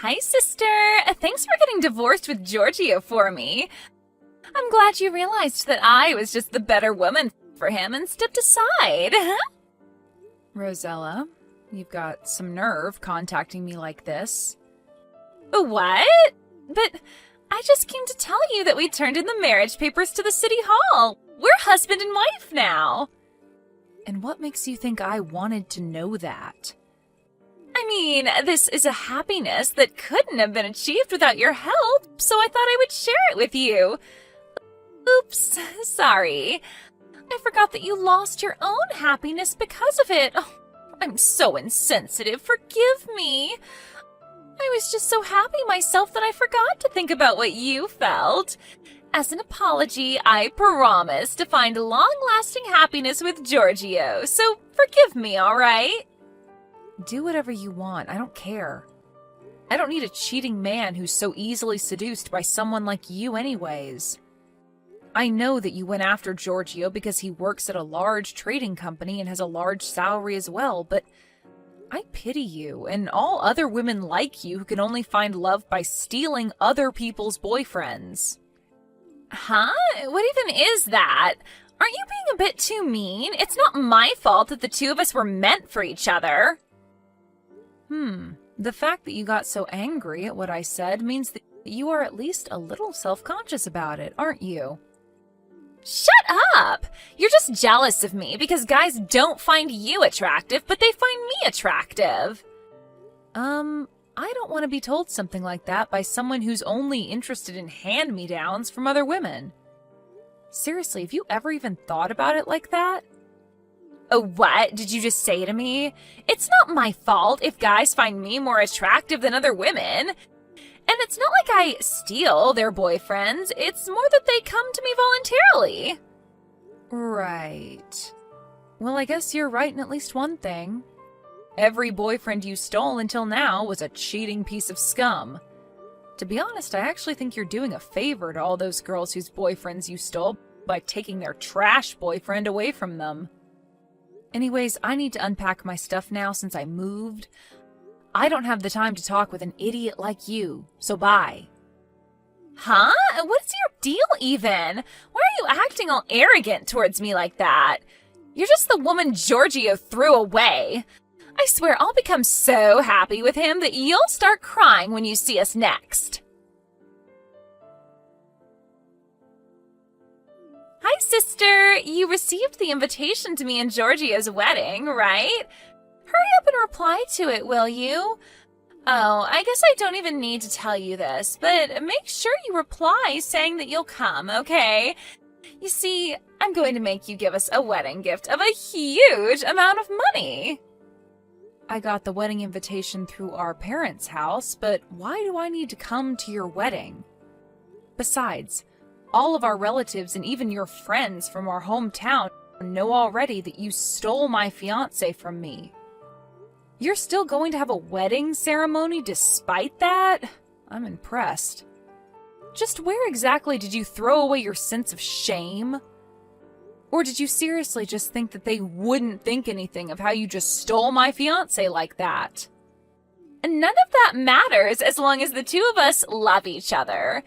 Hi, sister. Thanks for getting divorced with Giorgio for me. I'm glad you realized that I was just the better woman for him and stepped aside. Rosella, you've got some nerve contacting me like this. What? But I just came to tell you that we turned in the marriage papers to the city hall. We're husband and wife now. And what makes you think I wanted to know that? I mean, this is a happiness that couldn't have been achieved without your help, so I thought I would share it with you. Oops, sorry. I forgot that you lost your own happiness because of it. Oh, I'm so insensitive. Forgive me. I was just so happy myself that I forgot to think about what you felt. As an apology, I promise to find long-lasting happiness with Giorgio, so forgive me, all right? Do whatever you want. I don't care. I don't need a cheating man who's so easily seduced by someone like you anyways. I know that you went after Giorgio because he works at a large trading company and has a large salary as well, but I pity you and all other women like you who can only find love by stealing other people's boyfriends. Huh? What even is that? Aren't you being a bit too mean? It's not my fault that the two of us were meant for each other. The fact that you got so angry at what I said means that you are at least a little self-conscious about it, aren't you? Shut up! You're just jealous of me because guys don't find you attractive, but they find me attractive. I don't want to be told something like that by someone who's only interested in hand-me-downs from other women. Seriously, have you ever even thought about it like that? Oh, what did you just say to me? It's not my fault if guys find me more attractive than other women. And it's not like I steal their boyfriends. It's more that they come to me voluntarily. Right. Well, I guess you're right in at least one thing. Every boyfriend you stole until now was a cheating piece of scum. To be honest, I actually think you're doing a favor to all those girls whose boyfriends you stole by taking their trash boyfriend away from them. Anyways, I need to unpack my stuff now since I moved. I don't have the time to talk with an idiot like you, so bye. Huh? What's your deal even? Why are you acting all arrogant towards me like that? You're just the woman Giorgio threw away. I swear I'll become so happy with him that you'll start crying when you see us next. Hi, sister. You received the invitation to me and Giorgio's wedding, right? Hurry up and reply to it, will you? Oh, I guess I don't even need to tell you this, but make sure you reply saying that you'll come, okay? You see, I'm going to make you give us a wedding gift of a huge amount of money. I got the wedding invitation through our parents' house, but why do I need to come to your wedding? Besides, all of our relatives and even your friends from our hometown know already that you stole my fiancé from me. You're still going to have a wedding ceremony despite that? I'm impressed. Just where exactly did you throw away your sense of shame? Or did you seriously just think that they wouldn't think anything of how you just stole my fiancé like that? None of that matters as long as the two of us love each other.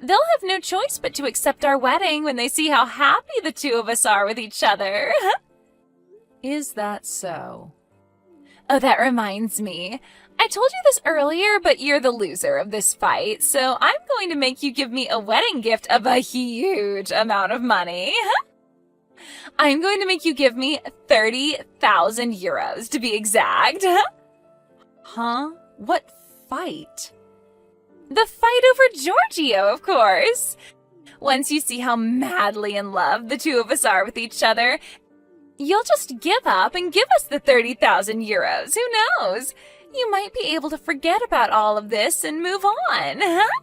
They'll have no choice but to accept our wedding when they see how happy the two of us are with each other. Is that so? Oh, that reminds me. I told you this earlier, but you're the loser of this fight, so I'm going to make you give me a wedding gift of a huge amount of money. I'm going to make you give me 30,000 euros, to be exact. Huh? What fight? The fight over Giorgio, of course. Once you see how madly in love the two of us are with each other, you'll just give up and give us the 30,000 euros. Who knows? You might be able to forget about all of this and move on, huh?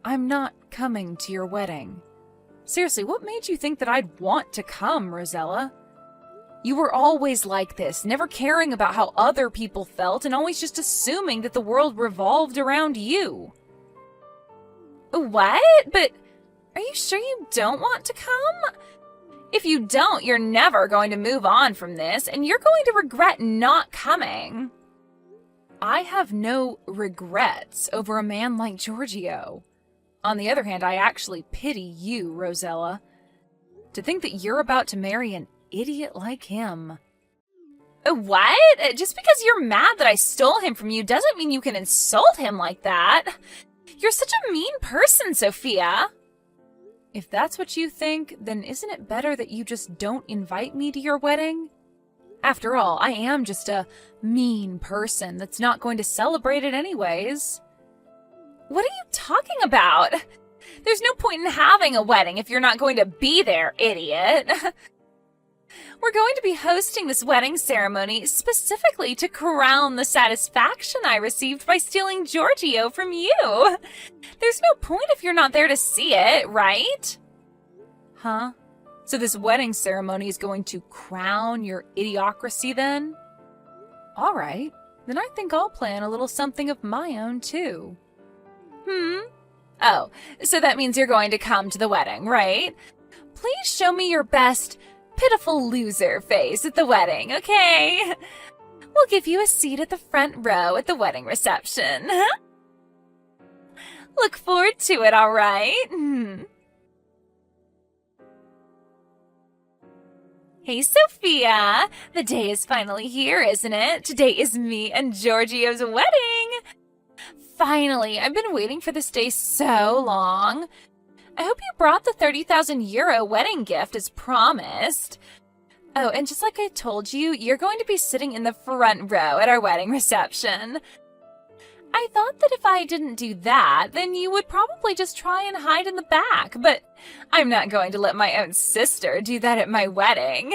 I'm not coming to your wedding. Seriously, what made you think that I'd want to come, Rosella? You were always like this, never caring about how other people felt and always just assuming that the world revolved around you. What? But are you sure you don't want to come? If you don't, you're never going to move on from this, and you're going to regret not coming. I have no regrets over a man like Giorgio. On the other hand, I actually pity you, Rosella. To think that you're about to marry an idiot like him. What? Just because you're mad that I stole him from you doesn't mean you can insult him like that. You're such a mean person, Sophia. If that's what you think, then isn't it better that you just don't invite me to your wedding? After all, I am just a mean person that's not going to celebrate it anyways. What are you talking about? There's no point in having a wedding if you're not going to be there, idiot. We're going to be hosting this wedding ceremony specifically to crown the satisfaction I received by stealing Giorgio from you. There's no point if you're not there to see it, right? Huh? So this wedding ceremony is going to crown your idiocracy then? All right, then I think I'll plan a little something of my own too. Oh, so that means you're going to come to the wedding, right? Please show me your best pitiful loser face at the wedding, okay? We'll give you a seat at the front row at the wedding reception. Look forward to it, all right? Hey, Sophia. The day is finally here, isn't it? Today is me and Giorgio's wedding. Finally, I've been waiting for this day so long. I hope you brought the 30,000 euro wedding gift as promised. Oh, and just like I told you, you're going to be sitting in the front row at our wedding reception. I thought that if I didn't do that, then you would probably just try and hide in the back, but I'm not going to let my own sister do that at my wedding.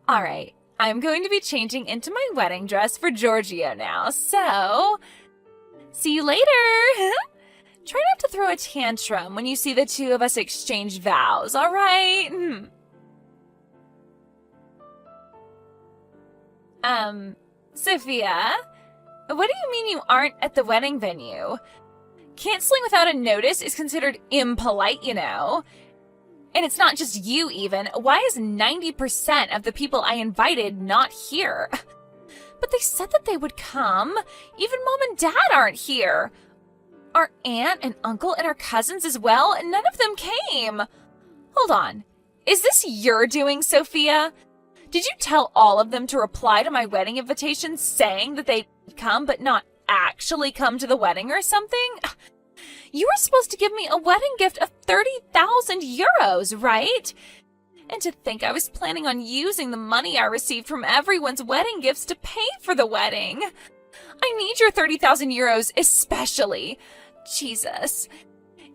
All right, I'm going to be changing into my wedding dress for Giorgio now, so see you later. Try not to throw a tantrum when you see the two of us exchange vows, all right? Sophia, what do you mean you aren't at the wedding venue? Canceling without a notice is considered impolite, you know. And it's not just you, even. Why is 90% of the people I invited not here? But they said that they would come. Even Mom and Dad aren't here. Our aunt and uncle and our cousins as well, and none of them came. Hold on. Is this your doing, Sophia? Did you tell all of them to reply to my wedding invitation saying that they'd come but not actually come to the wedding or something? You were supposed to give me a wedding gift of 30,000 euros, right? And to think I was planning on using the money I received from everyone's wedding gifts to pay for the wedding. I need your 30,000 euros especially. Jesus.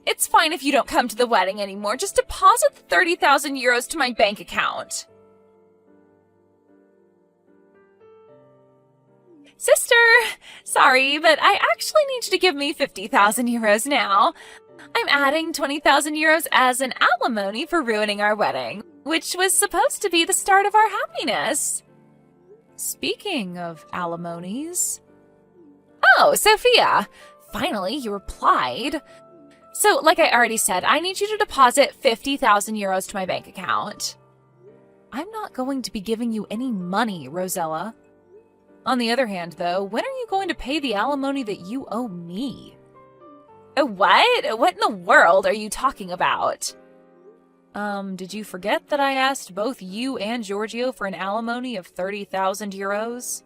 It's fine if you don't come to the wedding anymore. Just deposit the 30,000 euros to my bank account. Sister, sorry, but I actually need you to give me 50,000 euros now. I'm adding 20,000 euros as an alimony for ruining our wedding, which was supposed to be the start of our happiness. Speaking of alimonies... Oh, Sophia, finally you replied. So, like I already said, I need you to deposit 50,000 euros to my bank account. I'm not going to be giving you any money, Rosella. On the other hand, though, when are you going to pay the alimony that you owe me? What? What in the world are you talking about? Did you forget that I asked both you and Giorgio for an alimony of 30,000 euros?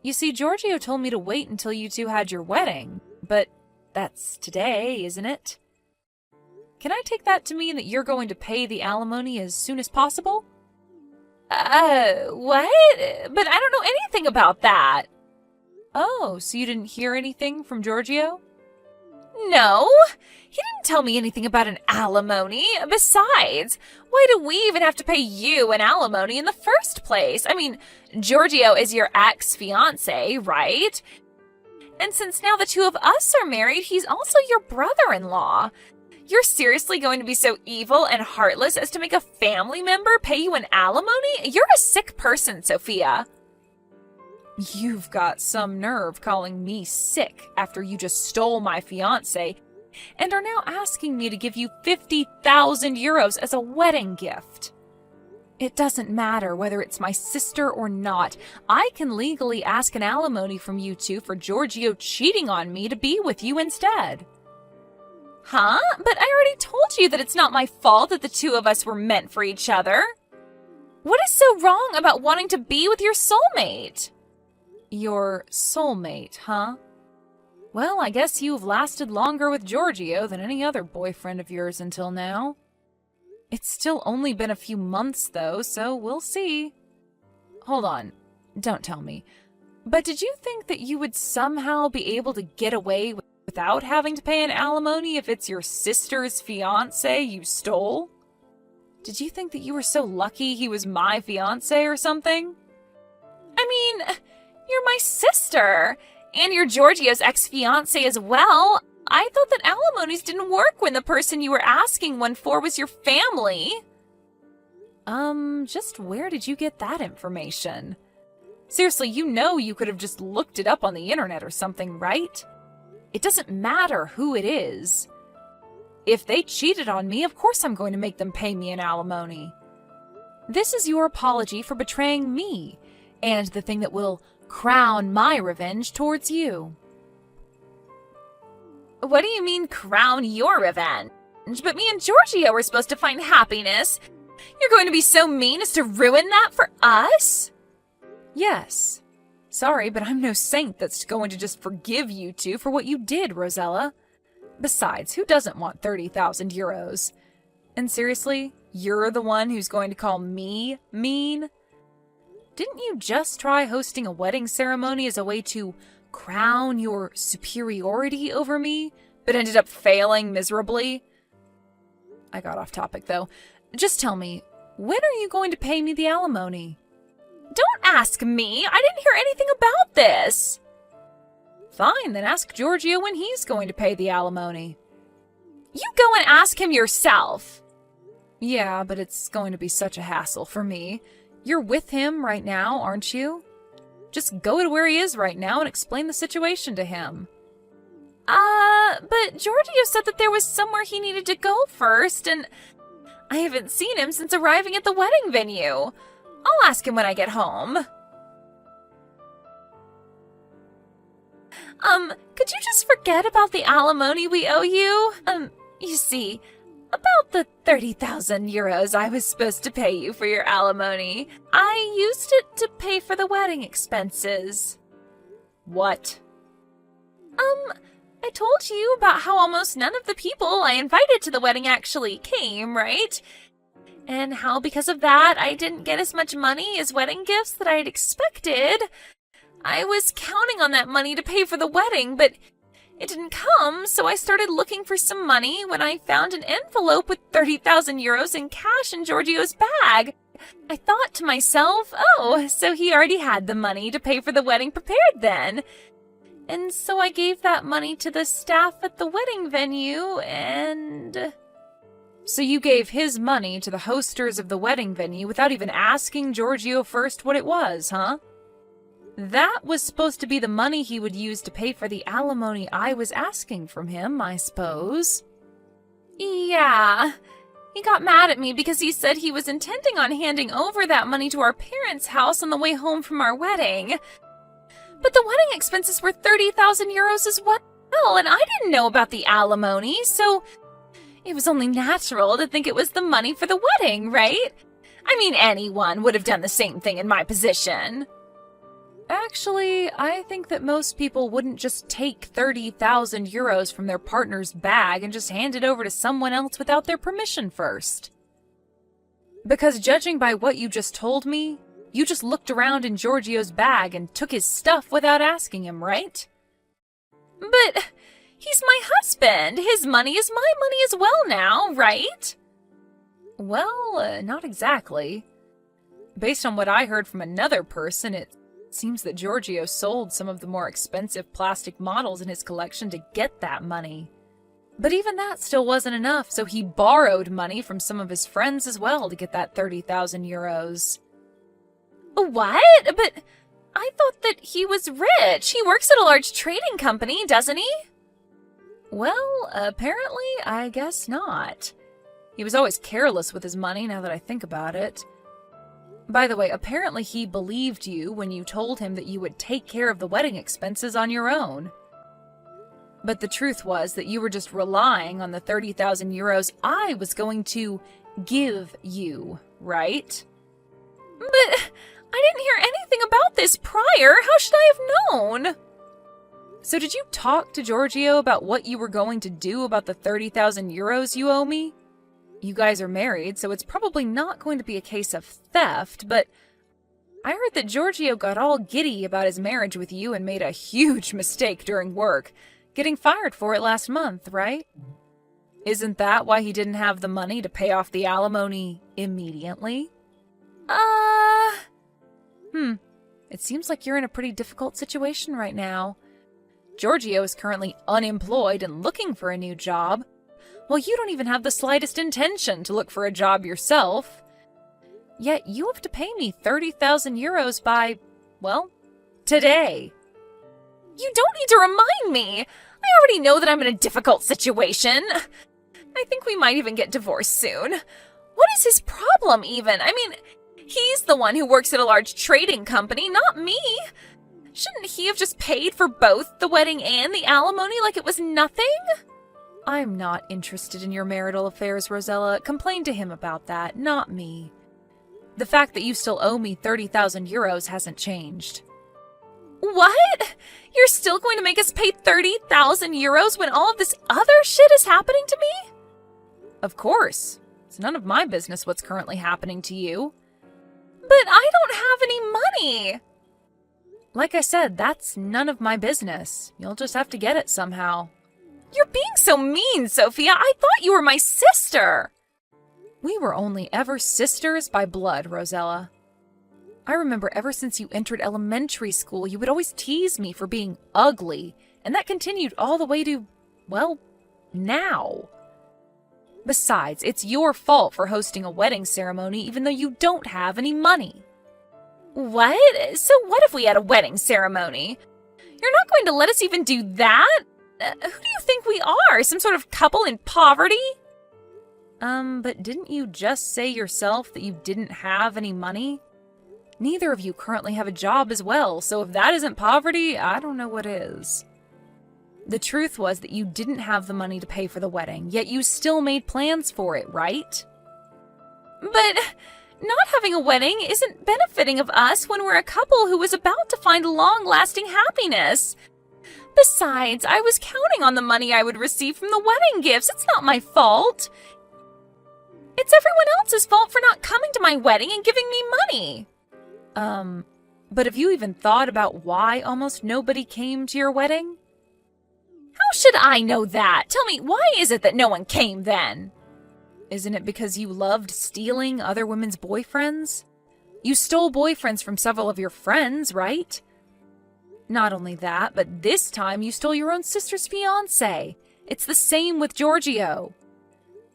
You see, Giorgio told me to wait until you two had your wedding, but that's today, isn't it? Can I take that to mean that you're going to pay the alimony as soon as possible? What? But I don't know anything about that. Oh, so you didn't hear anything from Giorgio? No, he didn't tell me anything about an alimony. Besides, why do we even have to pay you an alimony in the first place? I mean, Giorgio is your ex-fiance, right? And since now the two of us are married, he's also your brother-in-law. You're seriously going to be so evil and heartless as to make a family member pay you an alimony? You're a sick person, Sophia. You've got some nerve calling me sick after you just stole my fiancé and are now asking me to give you 50,000 euros as a wedding gift. It doesn't matter whether it's my sister or not. I can legally ask an alimony from you two for Giorgio cheating on me to be with you instead. Huh? But I already told you that it's not my fault that the two of us were meant for each other. What is so wrong about wanting to be with your soulmate? Your soulmate, huh? Well, I guess you've lasted longer with Giorgio than any other boyfriend of yours until now. It's still only been a few months, though, so we'll see. Hold on. Don't tell me. But did you think that you would somehow be able to get away without having to pay an alimony if it's your sister's fiancé you stole? Did you think that you were so lucky he was my fiancé or something? I mean, you're my sister, and you're Giorgio's ex-fiancé as well. I thought that alimonies didn't work when the person you were asking one for was your family. Just where did you get that information? Seriously, you know you could have just looked it up on the internet or something, right? It doesn't matter who it is. If they cheated on me, of course I'm going to make them pay me an alimony. This is your apology for betraying me, and the thing that will crown my revenge towards you. What do you mean, crown your revenge? But me and Giorgio were supposed to find happiness. You're going to be so mean as to ruin that for us? Yes. Sorry, but I'm no saint that's going to just forgive you two for what you did, Rosella. Besides, who doesn't want 30,000 euros? And seriously, you're the one who's going to call me mean? Didn't you just try hosting a wedding ceremony as a way to crown your superiority over me, but ended up failing miserably? I got off topic, though. Just tell me, when are you going to pay me the alimony? Don't ask me. I didn't hear anything about this. Fine, then ask Giorgio when he's going to pay the alimony. You go and ask him yourself. Yeah, but it's going to be such a hassle for me. You're with him right now, aren't you? Just go to where he is right now and explain the situation to him. But Giorgio said that there was somewhere he needed to go first, and I haven't seen him since arriving at the wedding venue. I'll ask him when I get home. Could you just forget about the alimony we owe you? You see, about the 30,000 euros I was supposed to pay you for your alimony, I used it to pay for the wedding expenses. What? I told you about how almost none of the people I invited to the wedding actually came, right? And how because of that, I didn't get as much money as wedding gifts that I had expected. I was counting on that money to pay for the wedding, but it didn't come, so I started looking for some money when I found an envelope with 30,000 euros in cash in Giorgio's bag. I thought to myself, oh, so he already had the money to pay for the wedding prepared then. And so I gave that money to the staff at the wedding venue, and... So you gave his money to the hosters of the wedding venue without even asking Giorgio first what it was, huh? That was supposed to be the money he would use to pay for the alimony I was asking from him, I suppose. Yeah. He got mad at me because he said he was intending on handing over that money to our parents' house on the way home from our wedding. But the wedding expenses were 30,000 euros as well, and I didn't know about the alimony, so it was only natural to think it was the money for the wedding, right? I mean, anyone would have done the same thing in my position. Actually, I think that most people wouldn't just take 30,000 euros from their partner's bag and just hand it over to someone else without their permission first. Because judging by what you just told me, you just looked around in Giorgio's bag and took his stuff without asking him, right? But he's my husband. His money is my money as well now, right? Well, not exactly. Based on what I heard from another person, it seems that Giorgio sold some of the more expensive plastic models in his collection to get that money. But even that still wasn't enough, so he borrowed money from some of his friends as well to get that 30,000 euros. What? But I thought that he was rich. He works at a large trading company, doesn't he? Well, apparently, I guess not. He was always careless with his money, now that I think about it. By the way, apparently he believed you when you told him that you would take care of the wedding expenses on your own. But the truth was that you were just relying on the 30,000 euros I was going to give you, right? But I didn't hear anything about this prior. How should I have known? So did you talk to Giorgio about what you were going to do about the 30,000 euros you owe me? You guys are married, so it's probably not going to be a case of theft, but I heard that Giorgio got all giddy about his marriage with you and made a huge mistake during work, getting fired for it last month, right? Isn't that why he didn't have the money to pay off the alimony immediately? It seems like you're in a pretty difficult situation right now. Giorgio is currently unemployed and looking for a new job. Well, you don't even have the slightest intention to look for a job yourself. Yet you have to pay me 30,000 euros by, well, today. You don't need to remind me. I already know that I'm in a difficult situation. I think we might even get divorced soon. What is his problem even? I mean, he's the one who works at a large trading company, not me. Shouldn't he have just paid for both the wedding and the alimony like it was nothing? I'm not interested in your marital affairs, Rosella. Complain to him about that, not me. The fact that you still owe me 30,000 euros hasn't changed. What? You're still going to make us pay 30,000 euros when all of this other shit is happening to me? Of course. It's none of my business what's currently happening to you. But I don't have any money. Like I said, that's none of my business. You'll just have to get it somehow. You're being so mean, Sophia. I thought you were my sister. We were only ever sisters by blood, Rosella. I remember ever since you entered elementary school, you would always tease me for being ugly, and that continued all the way to, well, now. Besides, it's your fault for hosting a wedding ceremony even though you don't have any money. What? So what if we had a wedding ceremony? You're not going to let us even do that? Who do you think we are? Some sort of couple in poverty? But didn't you just say yourself that you didn't have any money? Neither of you currently have a job as well, so if that isn't poverty, I don't know what is. The truth was that you didn't have the money to pay for the wedding, yet you still made plans for it, right? But not having a wedding isn't benefiting of us when we're a couple who was about to find long-lasting happiness. Besides, I was counting on the money I would receive from the wedding gifts. It's not my fault. It's everyone else's fault for not coming to my wedding and giving me money. But have you even thought about why almost nobody came to your wedding? How should I know that? Tell me, why is it that no one came then? Isn't it because you loved stealing other women's boyfriends? You stole boyfriends from several of your friends, right? Not only that, but this time you stole your own sister's fiancé. It's the same with Giorgio.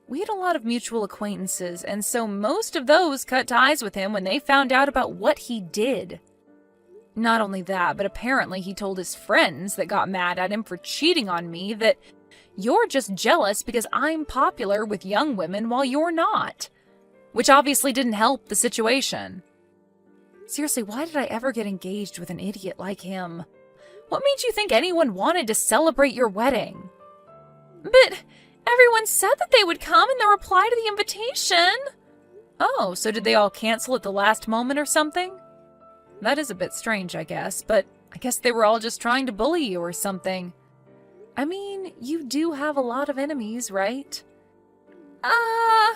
We had a lot of mutual acquaintances, and so most of those cut ties with him when they found out about what he did. Not only that, but apparently he told his friends that got mad at him for cheating on me that you're just jealous because I'm popular with young women while you're not. Which obviously didn't help the situation. Seriously, why did I ever get engaged with an idiot like him? What made you think anyone wanted to celebrate your wedding? But everyone said that they would come in the reply to the invitation. Oh, so did they all cancel at the last moment or something? That is a bit strange, I guess, but I guess they were all just trying to bully you or something. I mean, you do have a lot of enemies, right? I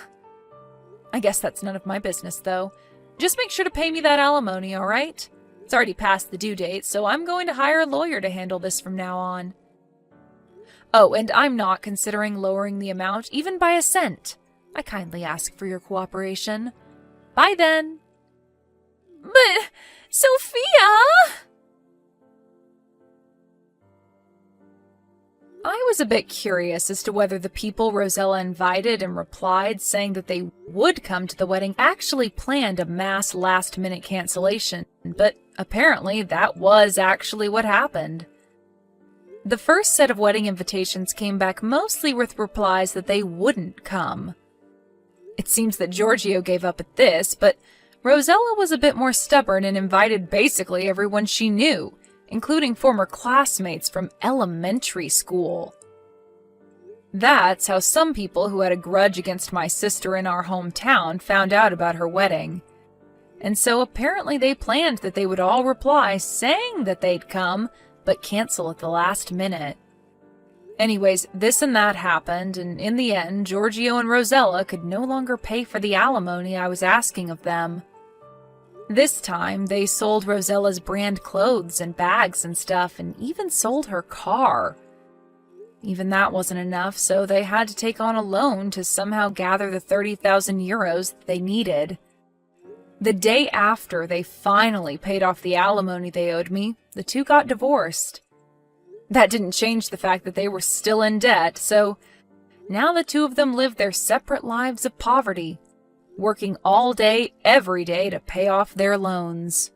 guess that's none of my business, though. Just make sure to pay me that alimony, all right? It's already past the due date, so I'm going to hire a lawyer to handle this from now on. Oh, and I'm not considering lowering the amount even by a cent. I kindly ask for your cooperation. Bye then. But, Sophia! I was a bit curious as to whether the people Rosella invited and replied saying that they would come to the wedding actually planned a mass last-minute cancellation, but apparently that was actually what happened. The first set of wedding invitations came back mostly with replies that they wouldn't come. It seems that Giorgio gave up at this, but Rosella was a bit more stubborn and invited basically everyone she knew, including former classmates from elementary school. That's how some people who had a grudge against my sister in our hometown found out about her wedding. And so apparently they planned that they would all reply saying that they'd come, but cancel at the last minute. Anyways, this and that happened, and in the end, Giorgio and Rosella could no longer pay for the alimony I was asking of them. This time, they sold Rosella's brand clothes and bags and stuff, and even sold her car. Even that wasn't enough, so they had to take on a loan to somehow gather the 30,000 euros that they needed. The day after they finally paid off the alimony they owed me, the two got divorced. That didn't change the fact that they were still in debt, so now the two of them live their separate lives of poverty, working all day, every day to pay off their loans.